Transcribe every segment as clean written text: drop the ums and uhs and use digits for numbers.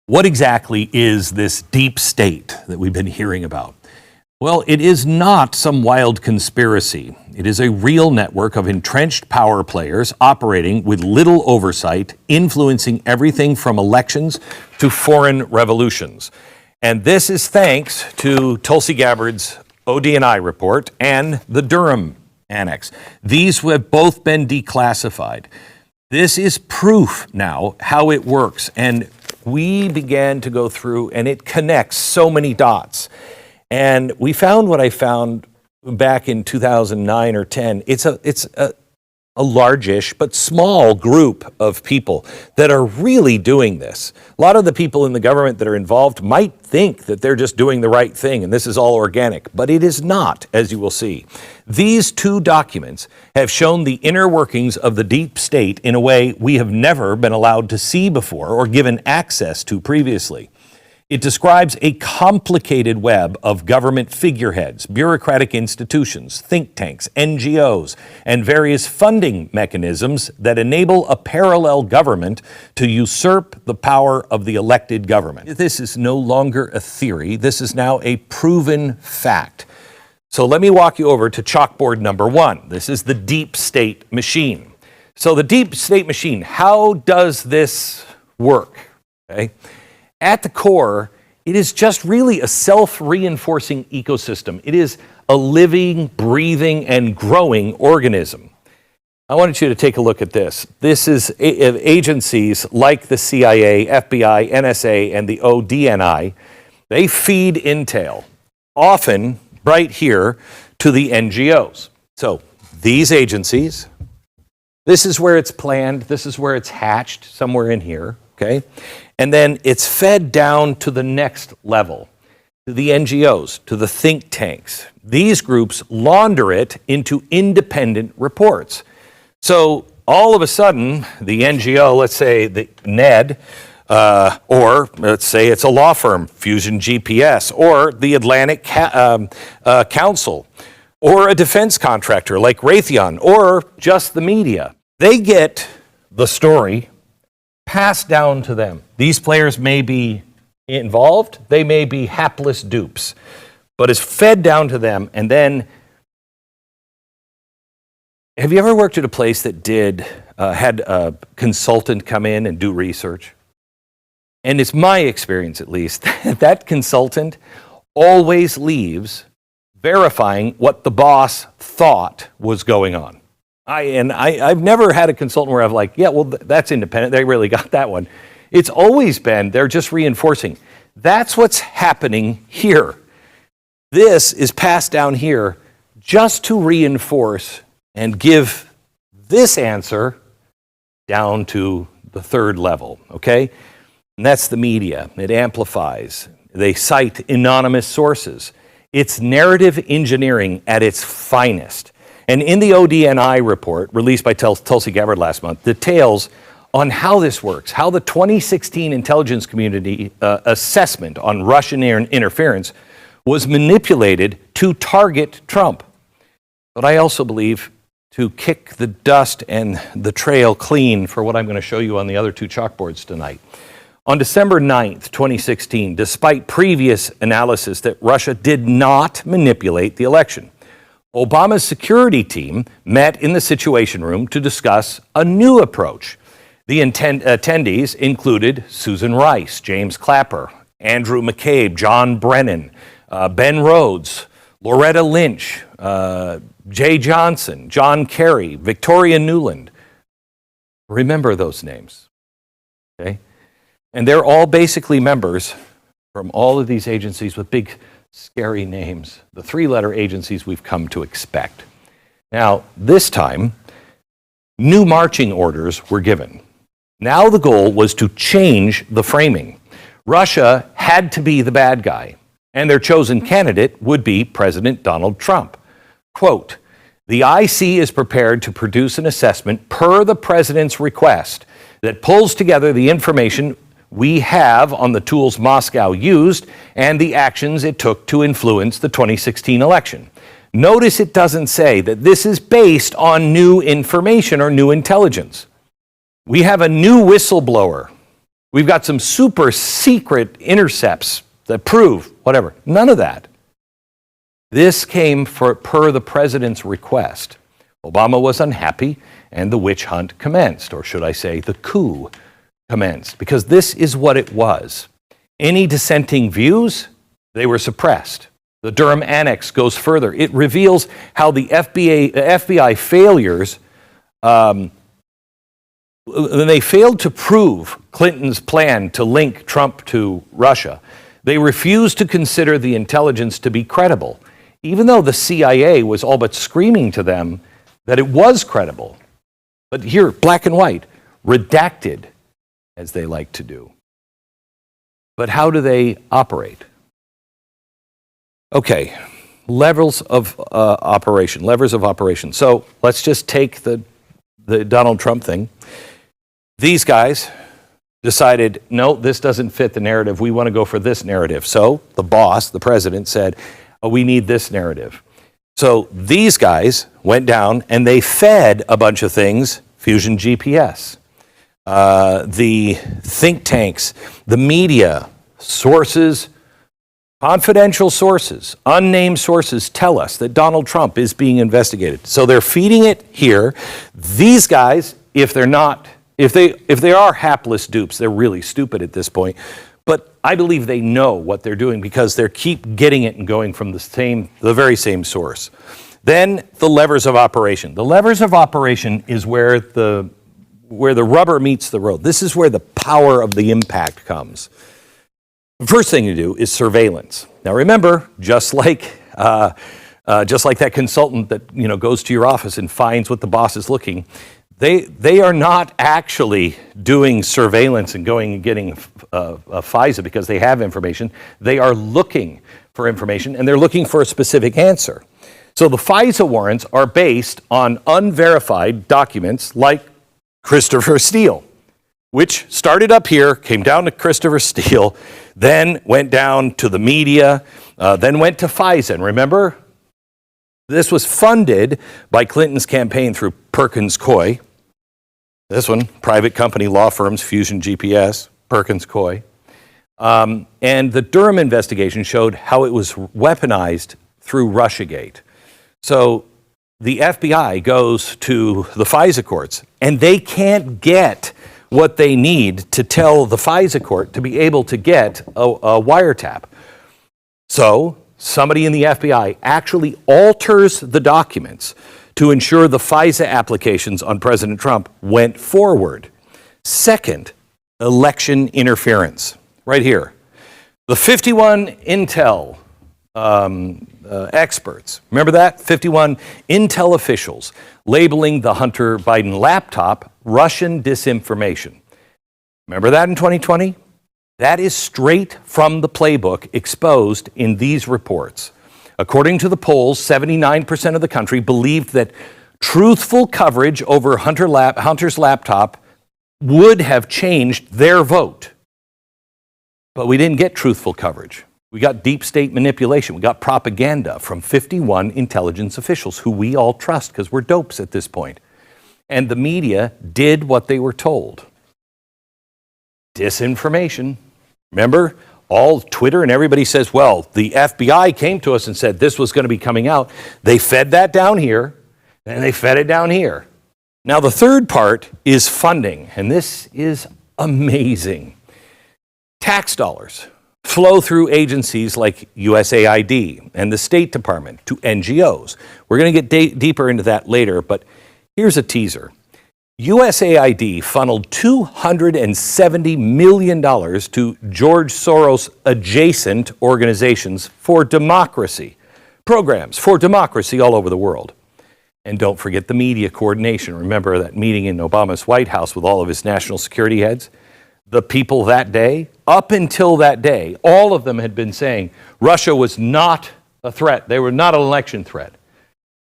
What exactly is this deep state that we've been hearing about? Well, it is not some wild conspiracy. It is a real network of entrenched power players operating with little oversight, influencing everything from elections to foreign revolutions. And this is thanks to Tulsi Gabbard's ODNI report and the Durham Annex. These have both been declassified. This is proof now how it works. And we began to go through, and it connects so many dots. And we found what I found back in 2009 or 10. It's a largish but small group of people that are really doing this. A lot of the people in the government that are involved might think that they're just doing the right thing and this is all organic, but it is not, as you will see. These two documents have shown the inner workings of the deep state in a way we have never been allowed to see before or given access to previously. It describes a complicated web of government figureheads, bureaucratic institutions, think tanks, NGOs, and various funding mechanisms that enable a parallel government to usurp the power of the elected government. This is no longer a theory. This is now a proven fact. So let me walk you over to chalkboard number 1. This is the deep state machine. So the deep state machine, how does this work? Okay. At the core, it is just really a self-reinforcing ecosystem. It is a living, breathing, and growing organism. I wanted you to take a look at this. This is agencies like the CIA, FBI, NSA, and the ODNI. They feed intel, often right here, to the NGOs. So these agencies, this is where it's planned, this is where it's hatched, somewhere in here, okay? And then it's fed down to the next level, to the NGOs, to the think tanks. These groups launder it into independent reports. So all of a sudden, the NGO, let's say the NED, or let's say it's a law firm, Fusion GPS, or the Atlantic Council, or a defense contractor like Raytheon, or just the media. They get the story passed down to them. These players may be involved, they may be hapless dupes, but it's fed down to them. And then, have you ever worked at a place that had a consultant come in and do research? And it's my experience, at least, that consultant always leaves verifying what the boss thought was going on. I've never had a consultant where I'm like, yeah, well, that's independent. They really got that one. It's always been, they're just reinforcing. That's what's happening here. This is passed down here just to reinforce and give this answer down to the third level, okay? And that's the media. It amplifies. They cite anonymous sources. It's narrative engineering at its finest. And in the ODNI report, released by Tulsi Gabbard last month, details on how this works, how the 2016 intelligence community assessment on Russian interference was manipulated to target Trump. But I also believe to kick the dust and the trail clean for what I'm going to show you on the other two chalkboards tonight. On December 9th, 2016, despite previous analysis that Russia did not manipulate the election, Obama's security team met in the Situation Room to discuss a new approach. The attendees included Susan Rice, James Clapper, Andrew McCabe, John Brennan, Ben Rhodes, Loretta Lynch, Jay Johnson, John Kerry, Victoria Nuland. Remember those names, okay? And they're all basically members from all of these agencies with big, scary names, the three-letter agencies we've come to expect. Now, this time, new marching orders were given. Now the goal was to change the framing. Russia had to be the bad guy, and their chosen candidate would be President Donald Trump. Quote, "The IC is prepared to produce an assessment per the president's request that pulls together the information we have on the tools Moscow used and the actions it took to influence the 2016 election. Notice it doesn't say that this is based on new information or new intelligence. We have a new whistleblower We've got some super secret intercepts that prove whatever. None of that. This came per the president's request. Obama was unhappy, and the witch hunt commenced, or should I say, the coup commenced, because this is what it was. Any dissenting views, they were suppressed. The Durham Annex goes further. It reveals how the FBI failures, when they failed to prove Clinton's plan to link Trump to Russia, they refused to consider the intelligence to be credible, even though the CIA was all but screaming to them that it was credible. But here, black and white, redacted, as they like to do. But how do they operate? Okay, levers of operation. So let's just take the Donald Trump thing. These guys decided, no, this doesn't fit the narrative. We want to go for this narrative. So the boss, the president, said, oh, we need this narrative. So these guys went down and they fed a bunch of things, Fusion GPS, the think tanks, the media, sources, confidential sources, unnamed sources tell us that Donald Trump is being investigated. So they're feeding it here. These guys, if they are hapless dupes, they're really stupid at this point. But I believe they know what they're doing because they keep getting it and going from the very same source. Then the levers of operation. The levers of operation is where the rubber meets the road. This is where the power of the impact comes. The first thing you do is surveillance. Now remember, just like that consultant that goes to your office and finds what the boss is looking, they are not actually doing surveillance and going and getting a FISA because they have information. They are looking for information, and they're looking for a specific answer. So the FISA warrants are based on unverified documents like Christopher Steele, which started up here, came down to Christopher Steele, then went down to the media, then went to FISA. And remember, this was funded by Clinton's campaign through Perkins Coie. This one, private company law firms, Fusion GPS, Perkins Coie. And the Durham investigation showed how it was weaponized through Russiagate. So the FBI goes to the FISA courts, and they can't get what they need to tell the FISA court to be able to get a wiretap. So somebody in the FBI actually alters the documents to ensure the FISA applications on President Trump went forward. Second, election interference. Right here. The 51 Intel experts, remember that? 51 Intel officials labeling the Hunter Biden laptop Russian disinformation. Remember that in 2020? That is straight from the playbook exposed in these reports. According to the polls, 79% of the country believed that truthful coverage over Hunter's laptop would have changed their vote. But we didn't get truthful coverage. We got deep state manipulation. We got propaganda from 51 intelligence officials who we all trust because we're dopes at this point. And the media did what they were told. Disinformation. Remember? All Twitter and everybody says, well, the FBI came to us and said this was going to be coming out. They fed that down here, and they fed it down here. Now, the third part is funding, and this is amazing. Tax dollars flow through agencies like USAID and the State Department to NGOs. We're going to get deeper into that later, but here's a teaser. USAID funneled $270 million to George Soros adjacent organizations for democracy, programs for democracy all over the world. And don't forget the media coordination. Remember that meeting in Obama's White House with all of his national security heads? The people that day, up until that day, all of them had been saying Russia was not a threat. They were not an election threat.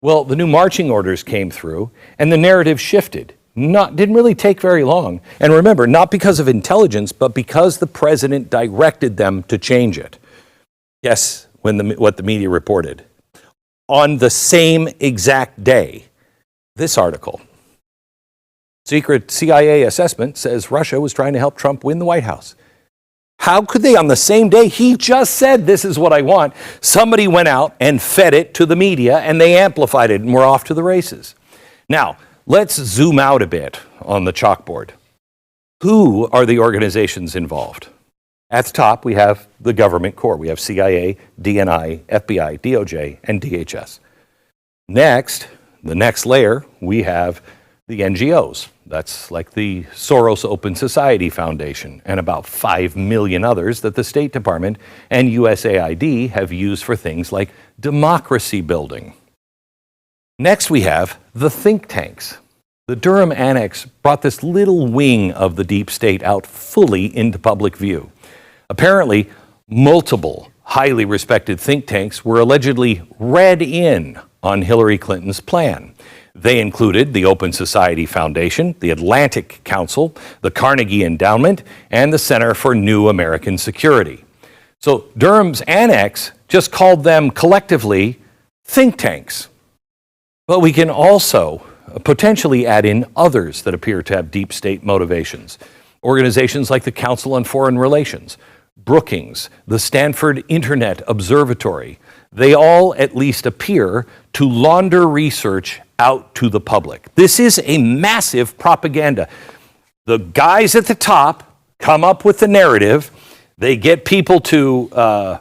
Well, the new marching orders came through, and the narrative shifted. Didn't really take very long. And remember, not because of intelligence, but because the president directed them to change it. Yes, what the media reported. On the same exact day, this article. Secret CIA assessment says Russia was trying to help Trump win the White House. How could they, on the same day he just said, this is what I want, somebody went out and fed it to the media and they amplified it and we're off to the races. Now, let's zoom out a bit on the chalkboard. Who are the organizations involved? At the top, we have the government core. We have CIA, DNI, FBI, DOJ, and DHS. Next, the next layer, we have the NGOs. That's like the Soros Open Society Foundation and about 5 million others that the State Department and USAID have used for things like democracy building. Next, we have the think tanks. The Durham Annex brought this little wing of the deep state out fully into public view. Apparently, multiple highly respected think tanks were allegedly read in on Hillary Clinton's plan. They included the Open Society Foundation, the Atlantic Council, the Carnegie Endowment, and the Center for New American Security. So Durham's Annex just called them collectively think tanks. But we can also potentially add in others that appear to have deep state motivations. Organizations like the Council on Foreign Relations, Brookings, the Stanford Internet Observatory, they all at least appear to launder research out to the public. This is a massive propaganda. The guys at the top come up with the narrative. They get people to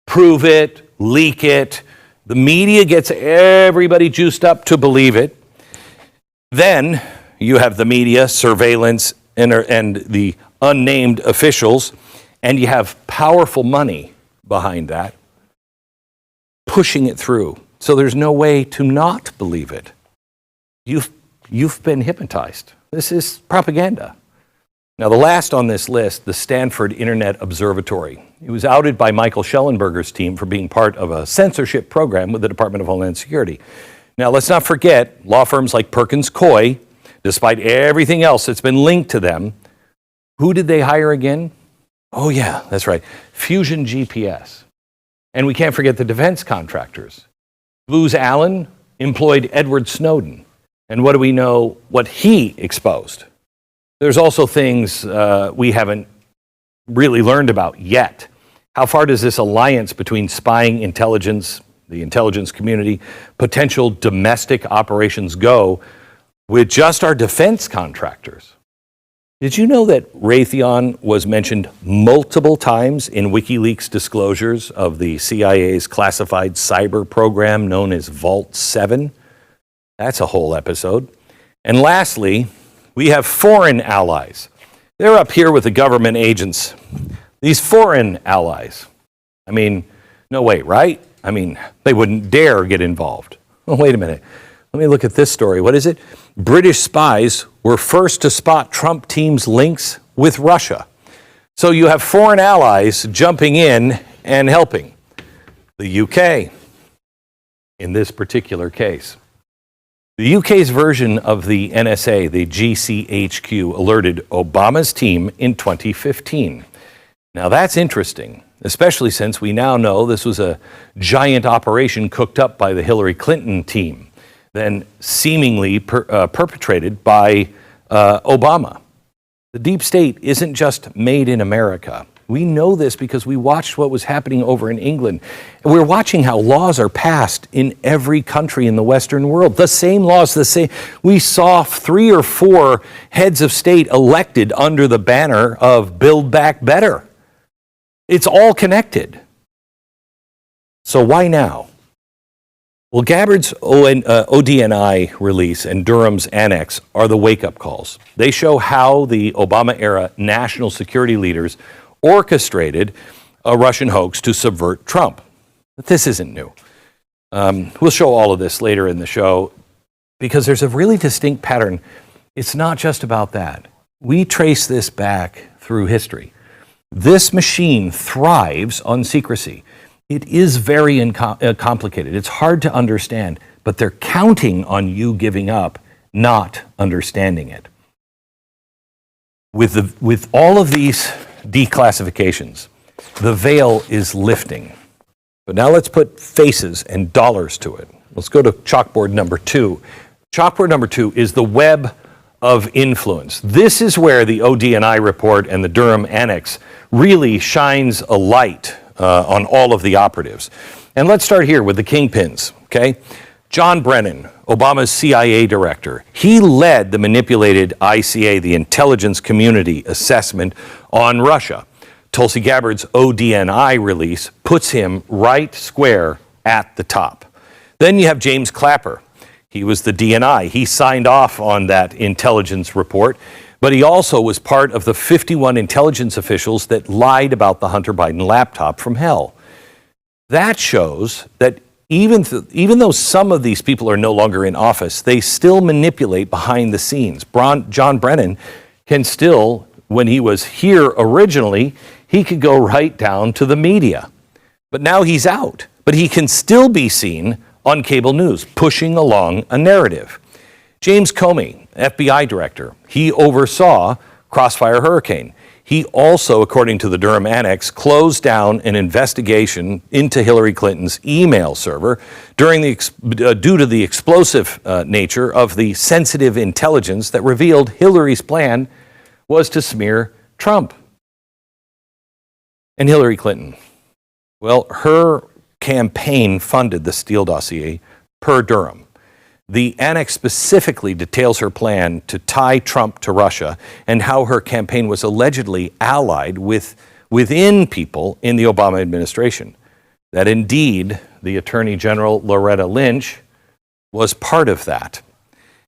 prove it, leak it. The media gets everybody juiced up to believe it. Then you have the media, surveillance, and the unnamed officials, and you have powerful money behind that, pushing it through. So there's no way to not believe it. You've been hypnotized. This is propaganda. Now, the last on this list, the Stanford Internet Observatory. It was outed by Michael Schellenberger's team for being part of a censorship program with the Department of Homeland Security. Now, let's not forget, law firms like Perkins Coie, despite everything else that's been linked to them, who did they hire again? Oh, yeah, that's right. Fusion GPS. And we can't forget the defense contractors. Booz Allen employed Edward Snowden. And what do we know what he exposed? There's also things we haven't really learned about yet. How far does this alliance between spying intelligence, the intelligence community, potential domestic operations go with just our defense contractors? Did you know that Raytheon was mentioned multiple times in WikiLeaks disclosures of the CIA's classified cyber program known as Vault 7? That's a whole episode. And lastly, we have foreign allies. They're up here with the government agents. These foreign allies. I mean, no way, right? I mean, they wouldn't dare get involved. Oh, wait a minute. Let me look at this story. What is it? British spies were first to spot Trump team's links with Russia. So you have foreign allies jumping in and helping. The UK, in this particular case. The UK's version of the NSA, the GCHQ, alerted Obama's team in 2015. Now that's interesting, especially since we now know this was a giant operation cooked up by the Hillary Clinton team, then seemingly perpetrated by Obama. The deep state isn't just made in America. We know this because we watched what was happening over in England. We're watching how laws are passed in every country in the Western world. The same laws, the same. We saw 3 or 4 heads of state elected under the banner of Build Back Better. It's all connected. So why now? Well, Gabbard's ODNI release and Durham's Annex are the wake-up calls. They show how the Obama-era national security leaders orchestrated a Russian hoax to subvert Trump. But this isn't new. We'll show all of this later in the show because there's a really distinct pattern. It's not just about that. We trace this back through history. This machine thrives on secrecy. It is very complicated. It's hard to understand, but they're counting on you giving up, not understanding it. With all of these declassifications, the veil is lifting. But now let's put faces and dollars to it. Let's go to chalkboard number 2. Chalkboard number 2 is the web of influence. This is where the ODNI report and the Durham Annex really shines a light on all of the operatives. And let's start here with the kingpins, okay? John Brennan, Obama's CIA director, he led the manipulated ICA, the intelligence community assessment on Russia. Tulsi Gabbard's ODNI release puts him right square at the top. Then you have James Clapper. He was the DNI. He signed off on that intelligence report, but he also was part of the 51 intelligence officials that lied about the Hunter Biden laptop from hell. That shows that even though some of these people are no longer in office, they still manipulate behind the scenes. John Brennan can still, when he was here originally, he could go right down to the media. But now he's out. But he can still be seen on cable news, pushing along a narrative. James Comey, FBI director, he oversaw Crossfire Hurricane. He also, according to the Durham Annex, closed down an investigation into Hillary Clinton's email server due to the explosive nature of the sensitive intelligence that revealed Hillary's plan was to smear Trump. And Hillary Clinton, well, her campaign funded the Steele dossier per Durham. The annex specifically details her plan to tie Trump to Russia and how her campaign was allegedly allied within people in the Obama administration. That indeed, the Attorney General Loretta Lynch was part of that.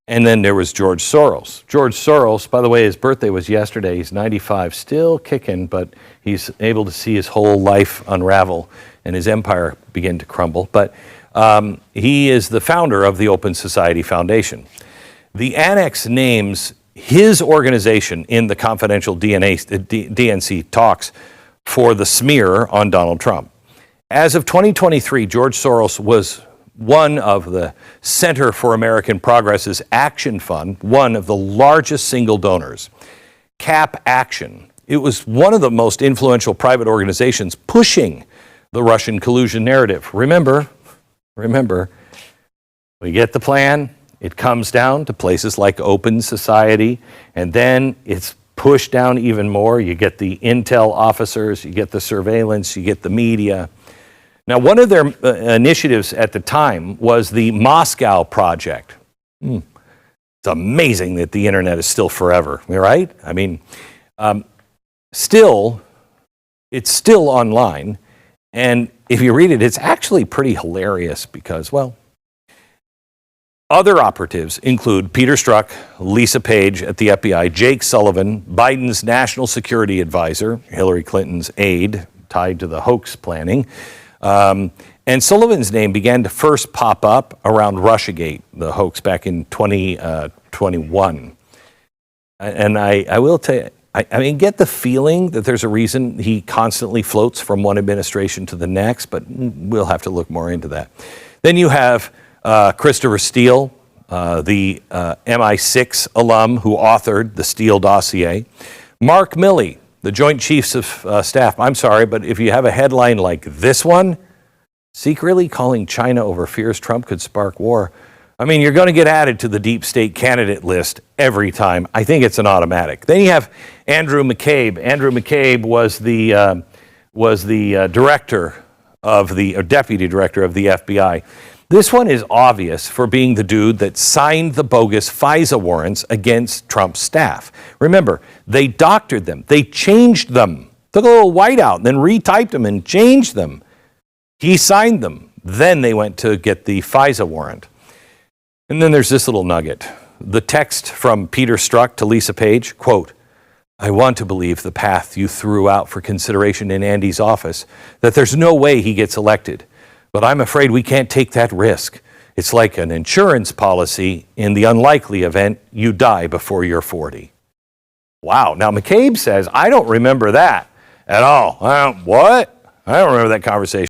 And then there was George Soros. George Soros, by the way, his birthday was yesterday. He's 95, still kicking, but he's able to see his whole life unravel and his empire begin to crumble. But he is the founder of the Open Society Foundation. The annex names his organization in the confidential DNC talks for the smear on Donald Trump. As of 2023, George Soros was one of the Center for American Progress's Action Fund, one of the largest single donors. CAP Action. It was one of the most influential private organizations pushing the Russian collusion narrative. Remember, we get the plan, it comes down to places like Open Society, and then it's pushed down even more. You get the intel officers, you get the surveillance, you get the media. Now, one of their initiatives at the time was the Moscow Project. It's amazing that the internet is still forever, right? I mean, it's still online. And if you read it, it's actually pretty hilarious because, well, other operatives include Peter Strzok, Lisa Page at the FBI, Jake Sullivan, Biden's national security advisor, Hillary Clinton's aide tied to the hoax planning. And Sullivan's name began to first pop up around Russiagate, the hoax back in 2021. And I will tell you, I mean, get the feeling that there's a reason he constantly floats from one administration to the next, but we'll have to look more into that. Then you have Christopher Steele, the MI6 alum who authored the Steele dossier. Mark Milley, the Joint Chiefs of Staff. I'm sorry, but if you have a headline like this one, secretly calling China over fears Trump could spark war, I mean, you're going to get added to the deep state candidate list every time. I think it's an automatic. Then you have Andrew McCabe. Andrew McCabe was the director of the deputy director of the FBI. This one is obvious for being the dude that signed the bogus FISA warrants against Trump's staff. Remember, they doctored them. They changed them. Took a little white out and then retyped them and changed them. He signed them. Then they went to get the FISA warrant. And then there's this little nugget. The text from Peter Strzok to Lisa Page, quote, "I want to believe the path you threw out for consideration in Andy's office, that there's no way he gets elected. But I'm afraid we can't take that risk. It's like an insurance policy in the unlikely event you die before you're 40. Wow. Now, McCabe says, I don't remember that at all. What? I don't remember that conversation.